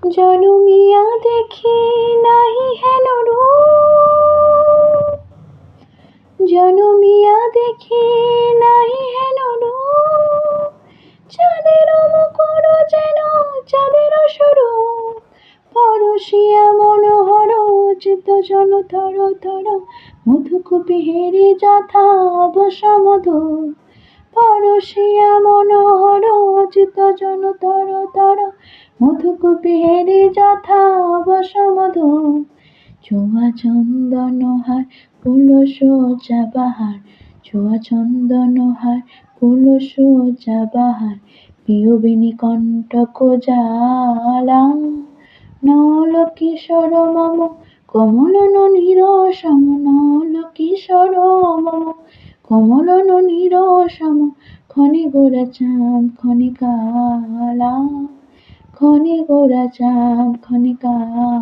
জনমিয়া দেখি নাহি হেন রূপ, জনমিয়া দেখি নাহি হেন রূপ। চাঁদের মুখর যেন চাঁদের স্বরূপ, পরশিয়া মনোহর চিত্ত জন থর থর। মধুকূপে হেরি যথা বসমধু, পরশিয়া মনোহর চিত্ত জন থর থর। মধুকূপে হেরি যথা বসমধু। ছোঁয়া চন্দন হার ফুল সজ্জা বাহার, ছোঁয়া চন্দন হার ফুল সজ্জা বাহার। প্রিয়বেণী কণ্টক জ্বালা, নল কিশোর মম কমল ননীর সম, নল কিশোর মম কমল ননীর সম। ক্ষণে গোরা চাঁদ ক্ষণে কালা, ক্ষণে গোরা চাঁদ ক্ষণে কালা।